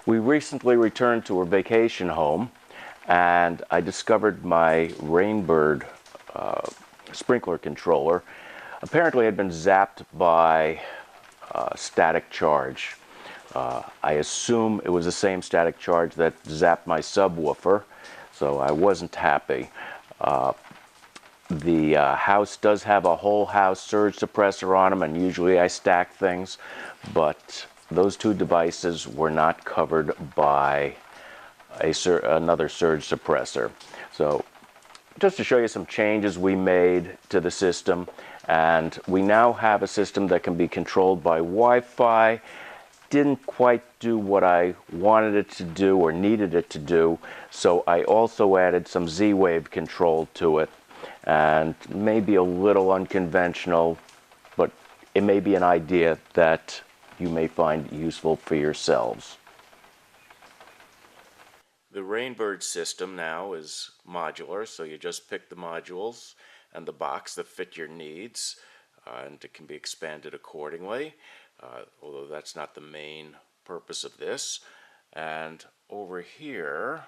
We recently returned to our vacation home, and I discovered my Rainbird sprinkler controller apparently had been zapped by static charge. I assume it was the same static charge that zapped my subwoofer, so I wasn't happy. The house does have a whole house surge suppressor on them, and usually I stack things, but those two devices were not covered by another surge suppressor. So just to show you some changes we made to the system, and we now have a system that can be controlled by Wi-Fi. Didn't quite do what I wanted it to do or needed it to do, so I also added some Z-Wave control to it, and maybe a little unconventional, but it may be an idea that you may find useful for yourselves. The Rainbird system now is modular, so you just pick the modules and the box that fit your needs, and it can be expanded accordingly, although that's not the main purpose of this. And over here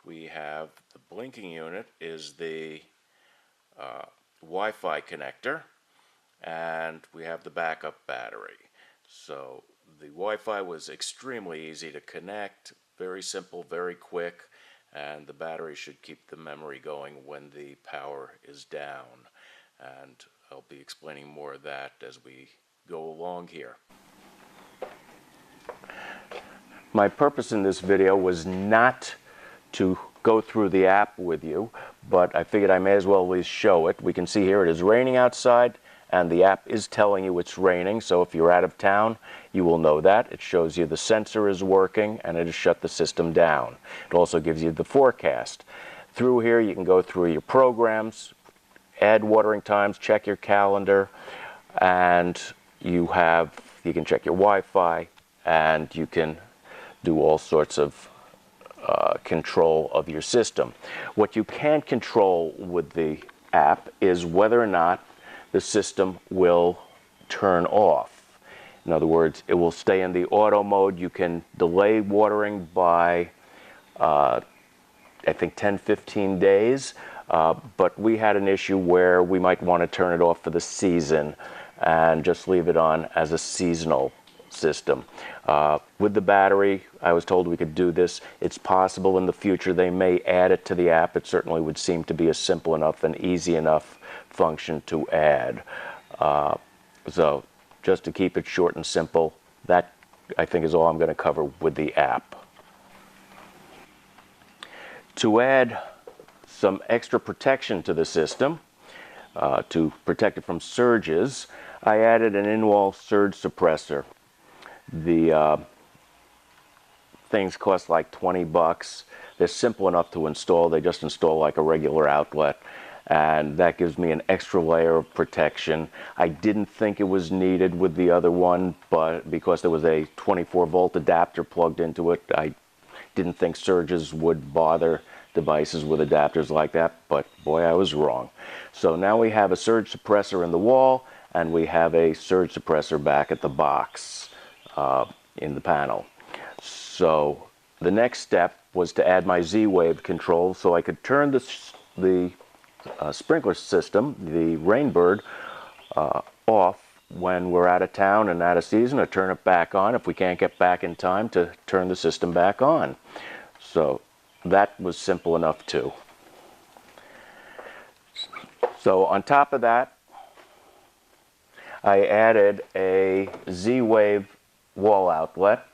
we have the blinking unit is the Wi-Fi connector, and we have the backup battery. So the Wi-Fi was extremely easy to connect, very simple, very quick, and the battery should keep the memory going when the power is down. And I'll be explaining more of that as we go along here. My purpose in this video was not to go through the app with you, but I figured I may as well at least show it. We can see here it is raining outside, and the app is telling you it's raining, so if you're out of town, you will know that. It shows you the sensor is working, and it has shut the system down. It also gives you the forecast. Through here, you can go through your programs, add watering times, check your calendar, and you can check your Wi-Fi, and you can do all sorts of control of your system. What you can't control with the app is whether or not the system will turn off. In other words, it will stay in the auto mode. You can delay watering by I think 10-15 days, but we had an issue where we might want to turn it off for the season and just leave it on as a seasonal system. With the battery, I was told we could do this. It's possible in the future they may add it to the app. It certainly would seem to be a simple enough and easy enough function to add. So just to keep it short and simple, that I think is all I'm going to cover with the app. To add some extra protection to the system, to protect it from surges, I added an in-wall surge suppressor. The things cost like 20 bucks. They're simple enough to install. They just install like a regular outlet, and that gives me an extra layer of protection. I didn't think it was needed with the other one, but because there was a 24-volt adapter plugged into it, I didn't think surges would bother devices with adapters like that, but boy, I was wrong. So now we have a surge suppressor in the wall, and we have a surge suppressor back at the box in the panel. So the next step was to add my Z-Wave control so I could turn the sprinkler system, the Rainbird, off when we're out of town and out of season, or turn it back on if we can't get back in time to turn the system back on. So that was simple enough too. So on top of that, I added a Z-Wave wall outlet.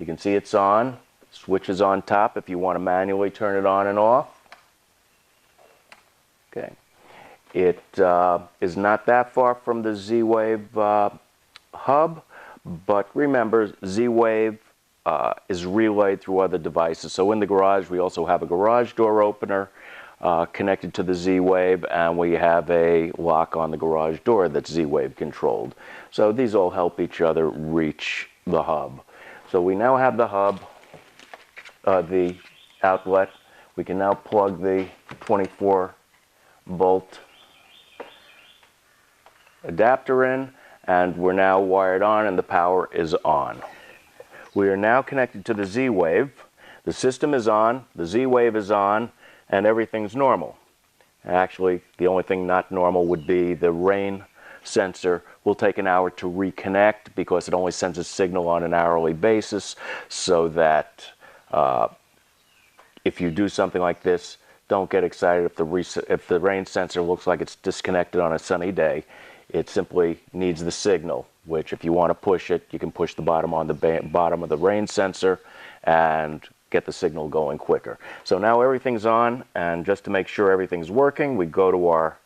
You can see it's on. Switch is on top if you want to manually turn it on and off. Okay. It is not that far from the Z-Wave hub, but remember, Z-Wave is relayed through other devices. So in the garage, we also have a garage door opener connected to the Z-Wave, and we have a lock on the garage door that's Z-Wave controlled. So these all help each other reach the hub. So we now have the hub, the outlet. We can now plug the 24-volt adapter in, and we're now wired on and the power is on. We are now connected to the Z-Wave. The system is on, the Z-Wave is on, and everything's normal. Actually, the only thing not normal would be the rain sensor. Will take an hour to reconnect because it only sends a signal on an hourly basis, so that if you do something like this, don't get excited if the rain sensor looks like it's disconnected on a sunny day. It simply needs the signal, which if you want to push it, you can push the bottom on the bottom of the rain sensor and get the signal going quicker. So now everything's on, and just to make sure everything's working, we go to our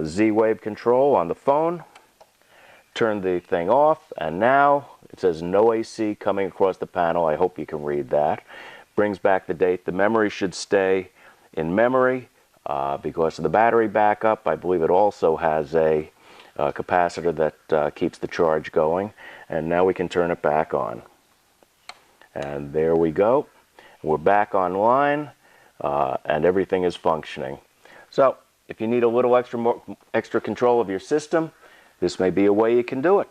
Z-Wave control on the phone, turn the thing off, and now it says no AC coming across the panel. I hope you can read that. Brings back the date. The memory should stay in memory because of the battery backup. I believe it also has a capacitor that keeps the charge going. And now we can turn it back on. And there we go. We're back online and everything is functioning. So if you need a little extra control of your system, this may be a way you can do it.